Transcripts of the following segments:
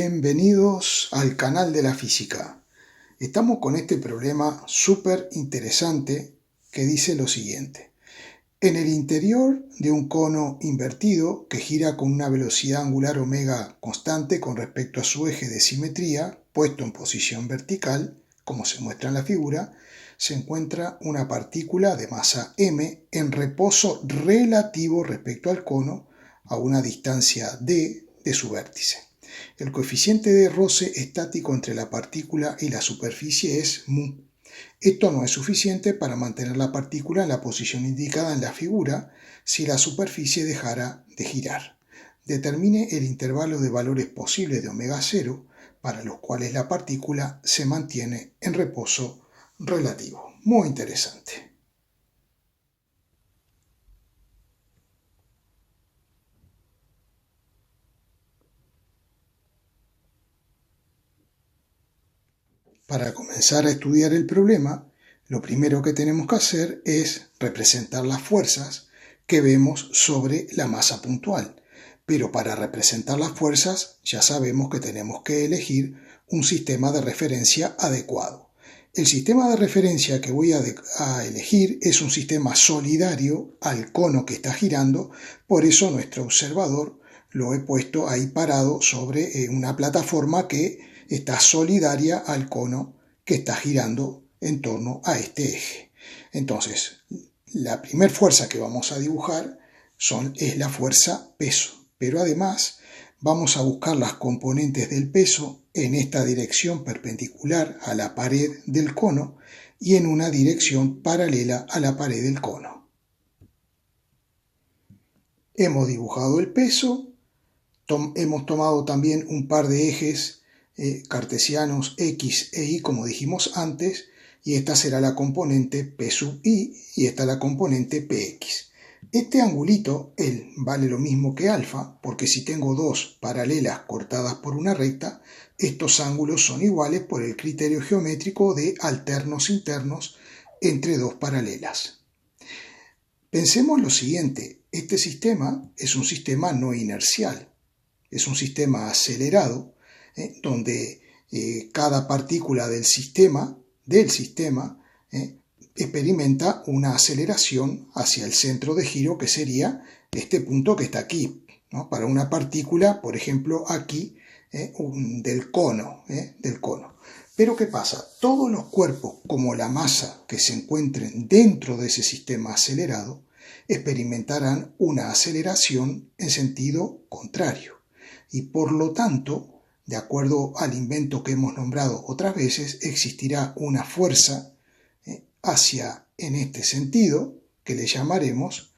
Bienvenidos al canal de la física. Estamos con este problema súper interesante que dice lo siguiente. En el interior de un cono invertido que gira con una velocidad angular omega constante con respecto a su eje de simetría, puesto en posición vertical, como se muestra en la figura, se encuentra una partícula de masa m en reposo relativo respecto al cono a una distancia d de su vértice. El coeficiente de roce estático entre la partícula y la superficie es mu. Esto no es suficiente para mantener la partícula en la posición indicada en la figura si la superficie dejara de girar. Determine el intervalo de valores posibles de omega 0 para los cuales la partícula se mantiene en reposo relativo. Muy interesante. Para comenzar a estudiar el problema, lo primero que tenemos que hacer es representar las fuerzas que vemos sobre la masa puntual. Pero para representar las fuerzas ya sabemos que tenemos que elegir un sistema de referencia adecuado. El sistema de referencia que voy a elegir es un sistema solidario al cono que está girando, por eso nuestro observador lo he puesto ahí parado sobre una plataforma que está solidaria al cono que está girando en torno a este eje. Entonces, la primera fuerza que vamos a dibujar es la fuerza peso, pero además vamos a buscar las componentes del peso en esta dirección perpendicular a la pared del cono y en una dirección paralela a la pared del cono. Hemos dibujado el peso, hemos tomado también un par de ejes cartesianos X e Y como dijimos antes, y esta será la componente P sub I y esta la componente PX. Este angulito, él, vale lo mismo que alfa, porque si tengo dos paralelas cortadas por una recta, estos ángulos son iguales por el criterio geométrico de alternos internos entre dos paralelas. Pensemos lo siguiente, este sistema es un sistema no inercial, es un sistema acelerado, donde cada partícula del sistema experimenta una aceleración hacia el centro de giro, que sería este punto que está aquí, ¿no? Para una partícula, por ejemplo, aquí, del cono. Pero ¿qué pasa? Todos los cuerpos, como la masa que se encuentren dentro de ese sistema acelerado, experimentarán una aceleración en sentido contrario. Y por lo tanto, de acuerdo al invento que hemos nombrado otras veces, existirá una fuerza en este sentido, que le llamaremos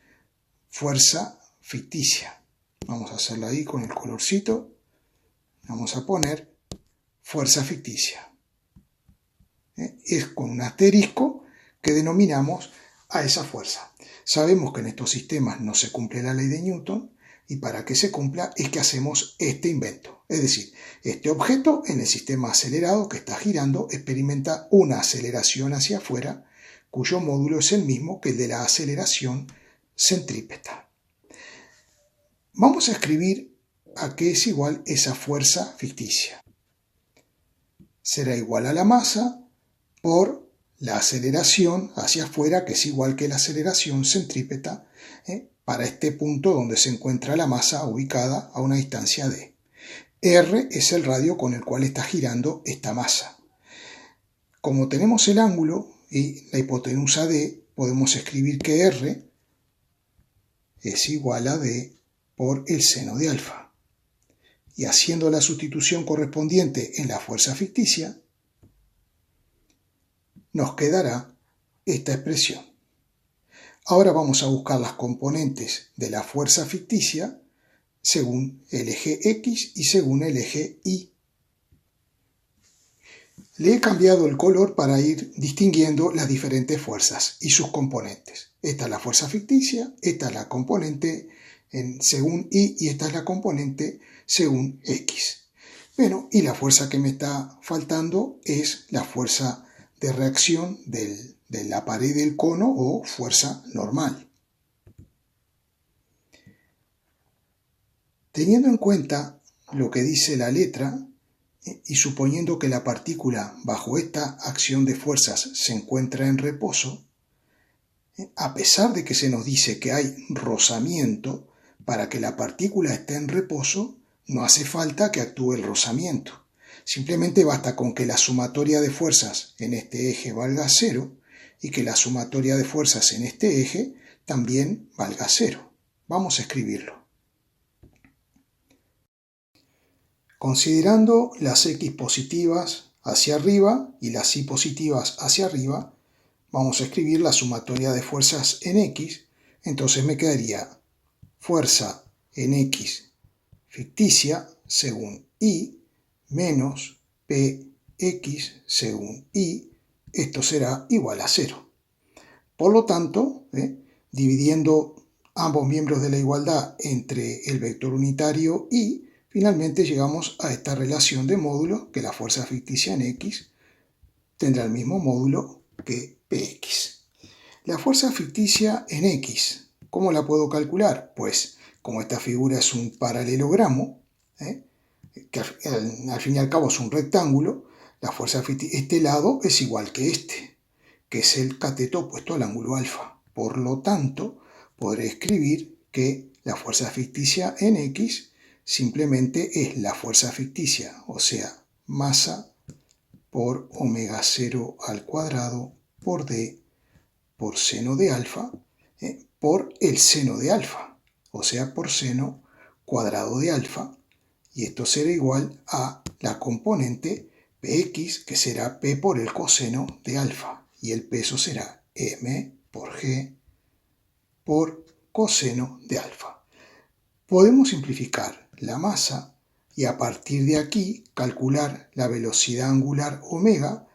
fuerza ficticia. Vamos a hacerla ahí con el colorcito. Vamos a poner fuerza ficticia. Es con un asterisco que denominamos a esa fuerza. Sabemos que en estos sistemas no se cumple la ley de Newton, y para que se cumpla es que hacemos este invento. Es decir, este objeto en el sistema acelerado que está girando experimenta una aceleración hacia afuera, cuyo módulo es el mismo que el de la aceleración centrípeta. Vamos a escribir a qué es igual esa fuerza ficticia. Será igual a la masa por la aceleración hacia afuera, que es igual que la aceleración centrípeta, para este punto donde se encuentra la masa ubicada a una distancia d. R es el radio con el cual está girando esta masa. Como tenemos el ángulo y la hipotenusa d, podemos escribir que R es igual a d por el seno de alfa. Y haciendo la sustitución correspondiente en la fuerza ficticia, nos quedará esta expresión. Ahora vamos a buscar las componentes de la fuerza ficticia según el eje X y según el eje Y. Le he cambiado el color para ir distinguiendo las diferentes fuerzas y sus componentes. Esta es la fuerza ficticia, esta es la componente según Y y esta es la componente según X. Bueno, y la fuerza que me está faltando es la fuerza de reacción de la pared del cono o fuerza normal. Teniendo en cuenta lo que dice la letra, y suponiendo que la partícula bajo esta acción de fuerzas se encuentra en reposo, a pesar de que se nos dice que hay rozamiento, para que la partícula esté en reposo, no hace falta que actúe el rozamiento. Simplemente basta con que la sumatoria de fuerzas en este eje valga 0 y que la sumatoria de fuerzas en este eje también valga 0. Vamos a escribirlo. Considerando las x positivas hacia arriba y las y positivas hacia arriba, vamos a escribir la sumatoria de fuerzas en x. Entonces me quedaría fuerza en x ficticia según y menos px según y. Esto será igual a 0. Por lo tanto, dividiendo ambos miembros de la igualdad entre el vector unitario y, finalmente llegamos a esta relación de módulo, que la fuerza ficticia en x tendrá el mismo módulo que px. La fuerza ficticia en x, ¿cómo la puedo calcular? Pues como esta figura es un paralelogramo, que al fin y al cabo es un rectángulo, la fuerza ficticia, este lado es igual que este, que es el cateto opuesto al ángulo alfa. Por lo tanto, podré escribir que la fuerza ficticia en x simplemente es la fuerza ficticia, o sea, masa por omega 0 al cuadrado por d por seno de alfa por el seno de alfa, o sea, por seno cuadrado de alfa, y esto será igual a la componente px, que será p por el coseno de alfa, y el peso será m por g por coseno de alfa. Podemos simplificar la masa y a partir de aquí calcular la velocidad angular omega,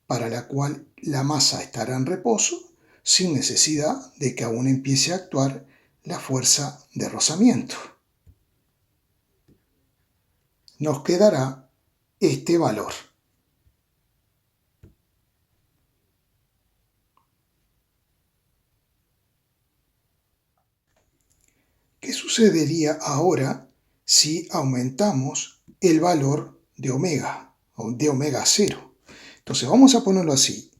para la cual la masa estará en reposo sin necesidad de que aún empiece a actuar la fuerza de rozamiento. Nos quedará este valor. ¿Qué sucedería ahora si aumentamos el valor de omega, o de omega 0? Entonces vamos a ponerlo así.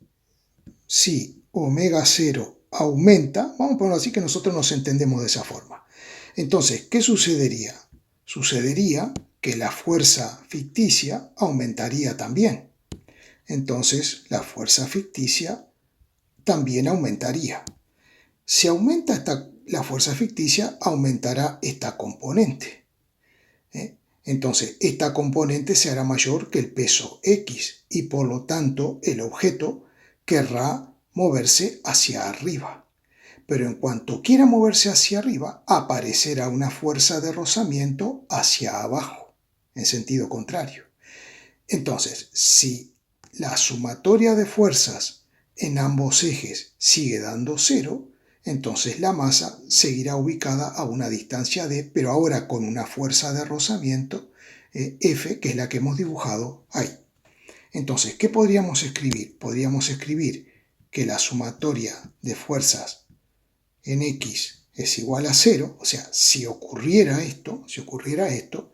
Si omega 0 aumenta, vamos a ponerlo así que nosotros nos entendemos de esa forma. Entonces, ¿qué sucedería? Sucedería que la fuerza ficticia aumentaría también. Entonces, la fuerza ficticia también aumentaría. Si aumenta la fuerza ficticia, aumentará esta componente. Entonces, esta componente se hará mayor que el peso x y por lo tanto el objeto querrá moverse hacia arriba. Pero en cuanto quiera moverse hacia arriba, aparecerá una fuerza de rozamiento hacia abajo, en sentido contrario. Entonces, si la sumatoria de fuerzas en ambos ejes sigue dando 0, entonces la masa seguirá ubicada a una distancia d, pero ahora con una fuerza de rozamiento F, que es la que hemos dibujado ahí. Entonces, ¿qué podríamos escribir? Podríamos escribir que la sumatoria de fuerzas en x es igual a 0, o sea, si ocurriera esto,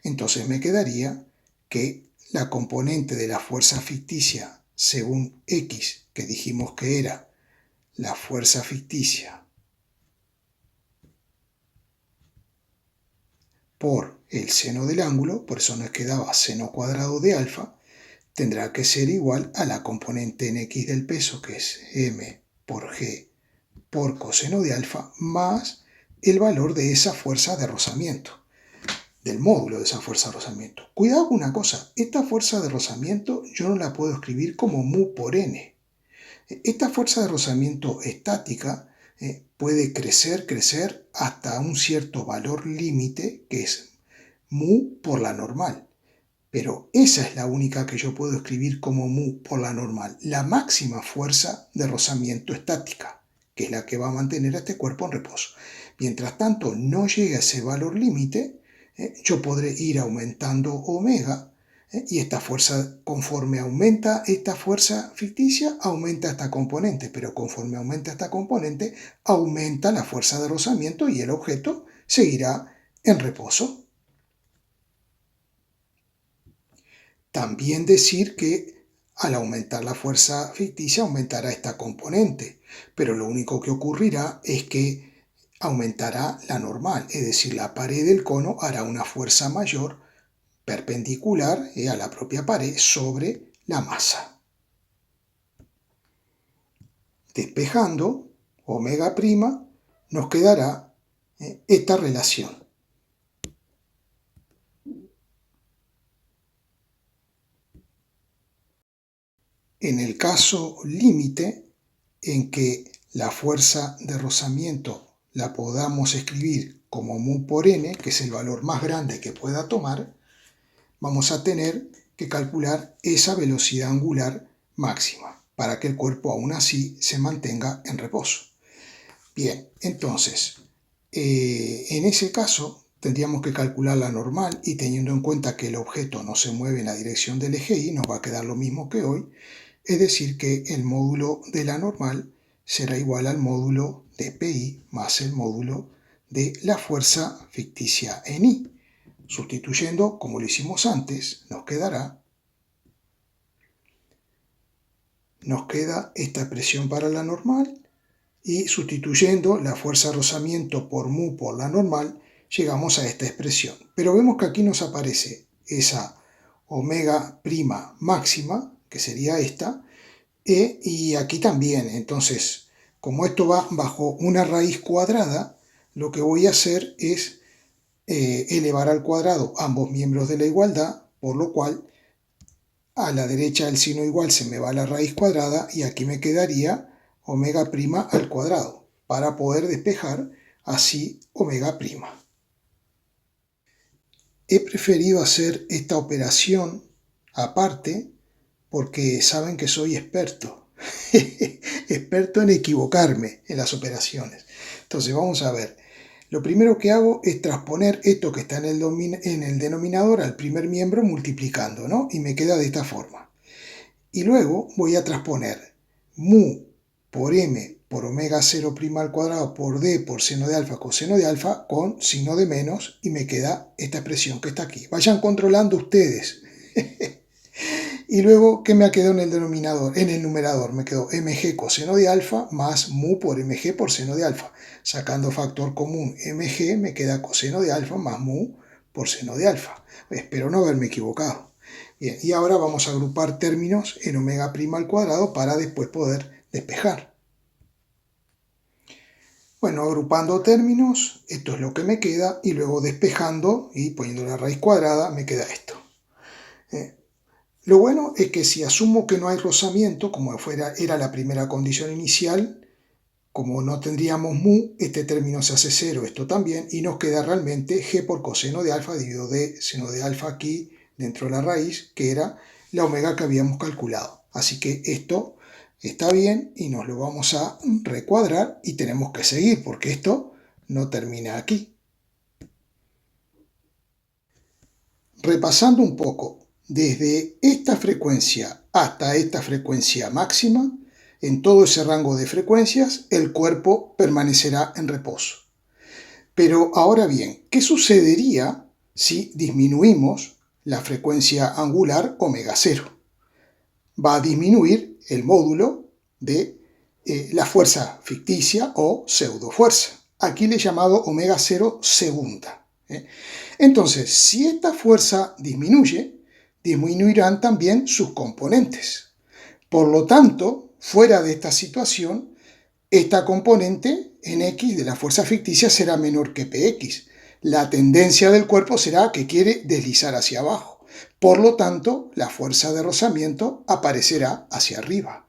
entonces me quedaría que la componente de la fuerza ficticia según x, que dijimos que era la fuerza ficticia por el seno del ángulo, por eso nos quedaba seno cuadrado de alfa, tendrá que ser igual a la componente en x del peso, que es m por g por coseno de alfa, más el valor de esa fuerza de rozamiento, del módulo de esa fuerza de rozamiento. Cuidado con una cosa, esta fuerza de rozamiento yo no la puedo escribir como mu por n. Esta fuerza de rozamiento estática puede crecer hasta un cierto valor límite, que es mu por la normal. Pero esa es la única que yo puedo escribir como mu por la normal, la máxima fuerza de rozamiento estática, que es la que va a mantener a este cuerpo en reposo. Mientras tanto no llegue a ese valor límite, yo podré ir aumentando omega, y esta fuerza, conforme aumenta esta fuerza ficticia, aumenta esta componente, pero conforme aumenta esta componente, aumenta la fuerza de rozamiento y el objeto seguirá en reposo. también decir que al aumentar la fuerza ficticia aumentará esta componente, pero lo único que ocurrirá es que aumentará la normal, es decir, la pared del cono hará una fuerza mayor perpendicular a la propia pared sobre la masa. Despejando omega prima nos quedará esta relación. En el caso límite en que la fuerza de rozamiento la podamos escribir como mu por n, que es el valor más grande que pueda tomar, vamos a tener que calcular esa velocidad angular máxima para que el cuerpo aún así se mantenga en reposo. Bien, entonces, en ese caso tendríamos que calcular la normal y teniendo en cuenta que el objeto no se mueve en la dirección del eje Y, nos va a quedar lo mismo que hoy, es decir que el módulo de la normal será igual al módulo de PI más el módulo de la fuerza ficticia en I. Sustituyendo, como lo hicimos antes, nos queda esta expresión para la normal y sustituyendo la fuerza de rozamiento por mu por la normal, llegamos a esta expresión. Pero vemos que aquí nos aparece esa omega prima máxima, que sería esta, y aquí también. Entonces, como esto va bajo una raíz cuadrada, lo que voy a hacer es elevar al cuadrado ambos miembros de la igualdad, por lo cual a la derecha del signo igual se me va la raíz cuadrada y aquí me quedaría omega prima al cuadrado, para poder despejar así omega prima. He preferido hacer esta operación aparte porque saben que soy experto, experto en equivocarme en las operaciones. Entonces vamos a ver. Lo primero que hago es transponer esto que está en el denominador al primer miembro multiplicando, ¿no? Y me queda de esta forma. Y luego voy a transponer mu por m por omega 0' al cuadrado por d por seno de alfa coseno de alfa con signo de menos y me queda esta expresión que está aquí. Vayan controlando ustedes. Y luego, ¿qué me ha quedado en el denominador? En el numerador me quedó mg coseno de alfa más mu por mg por seno de alfa. Sacando factor común mg me queda coseno de alfa más mu por seno de alfa. Espero no haberme equivocado. Bien, y ahora vamos a agrupar términos en omega prima al cuadrado para después poder despejar. Bueno, agrupando términos, esto es lo que me queda, y luego despejando y poniendo la raíz cuadrada me queda esto. Lo bueno es que si asumo que no hay rozamiento, como era la primera condición inicial, como no tendríamos mu, este término se hace cero, esto también, y nos queda realmente g por coseno de alfa dividido de seno de alfa aquí dentro de la raíz, que era la omega que habíamos calculado. Así que esto está bien y nos lo vamos a recuadrar y tenemos que seguir porque esto no termina aquí. Repasando un poco, desde esta frecuencia hasta esta frecuencia máxima, en todo ese rango de frecuencias, el cuerpo permanecerá en reposo. Pero ahora bien, ¿qué sucedería si disminuimos la frecuencia angular omega 0? Va a disminuir el módulo de la fuerza ficticia o pseudofuerza. Aquí le he llamado omega 0 segunda. Entonces, si esta fuerza disminuye, disminuirán también sus componentes. Por lo tanto, fuera de esta situación, esta componente en X de la fuerza ficticia será menor que Px. La tendencia del cuerpo será que quiere deslizar hacia abajo. Por lo tanto, la fuerza de rozamiento aparecerá hacia arriba.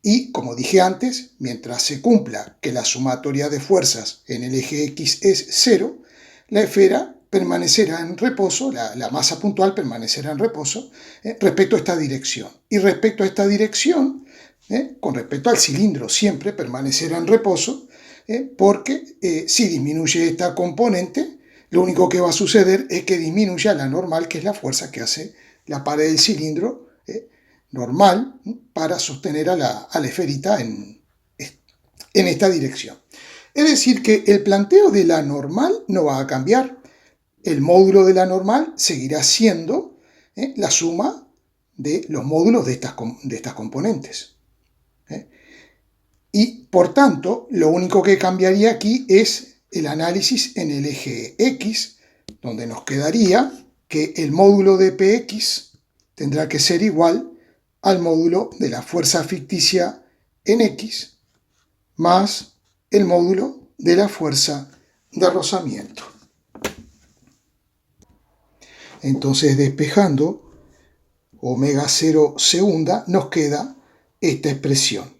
Y, como dije antes, mientras se cumpla que la sumatoria de fuerzas en el eje X es 0, la esfera permanecerá en reposo, la masa puntual permanecerá en reposo respecto a esta dirección. Y respecto a esta dirección, con respecto al cilindro, siempre permanecerá en reposo, porque si disminuye esta componente, lo único que va a suceder es que disminuya la normal, que es la fuerza que hace la pared del cilindro normal para sostener a la esferita en esta dirección. Es decir, que el planteo de la normal no va a cambiar. El módulo de la normal seguirá siendo la suma de los módulos de estas componentes. Y por tanto, lo único que cambiaría aquí es el análisis en el eje X, donde nos quedaría que el módulo de Px tendrá que ser igual al módulo de la fuerza ficticia en X más el módulo de la fuerza de rozamiento. Entonces, despejando omega 0 segunda, nos queda esta expresión.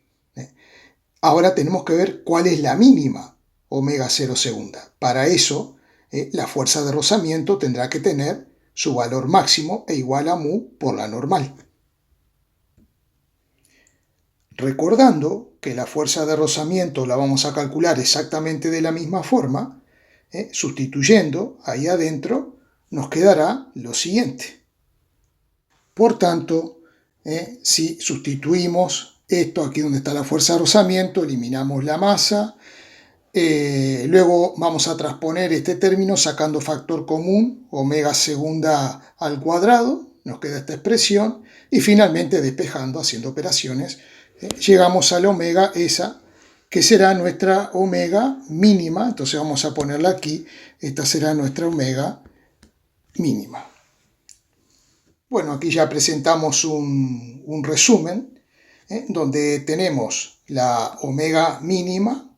Ahora tenemos que ver cuál es la mínima omega 0 segunda. Para eso, la fuerza de rozamiento tendrá que tener su valor máximo e igual a mu por la normal. Recordando que la fuerza de rozamiento la vamos a calcular exactamente de la misma forma, sustituyendo ahí adentro, nos quedará lo siguiente. Por tanto, si sustituimos esto aquí donde está la fuerza de rozamiento, eliminamos la masa, luego vamos a transponer este término sacando factor común, omega segunda al cuadrado, nos queda esta expresión, y finalmente despejando, haciendo operaciones, llegamos a la omega esa, que será nuestra omega mínima. Entonces vamos a ponerla aquí, esta será nuestra omega mínima. Bueno, aquí ya presentamos un resumen, donde tenemos la omega mínima,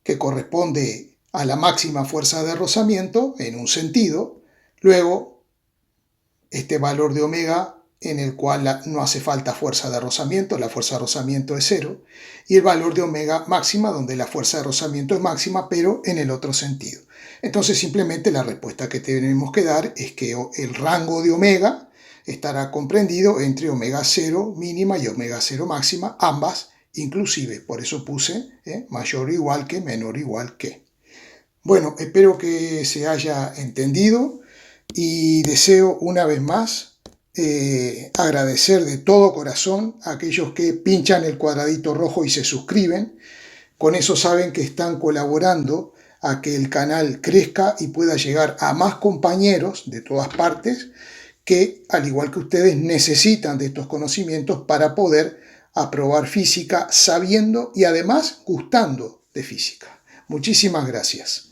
que corresponde a la máxima fuerza de rozamiento en un sentido, luego este valor de omega en el cual no hace falta fuerza de rozamiento, la fuerza de rozamiento es 0, y el valor de omega máxima donde la fuerza de rozamiento es máxima, pero en el otro sentido. Entonces simplemente la respuesta que tenemos que dar es que el rango de omega estará comprendido entre omega 0 mínima y omega 0 máxima, ambas inclusive, por eso puse mayor o igual que, menor o igual que. Bueno, espero que se haya entendido y deseo una vez más agradecer de todo corazón a aquellos que pinchan el cuadradito rojo y se suscriben. Con eso saben que están colaborando a que el canal crezca y pueda llegar a más compañeros de todas partes que, al igual que ustedes, necesitan de estos conocimientos para poder aprobar física sabiendo y además gustando de física. Muchísimas gracias.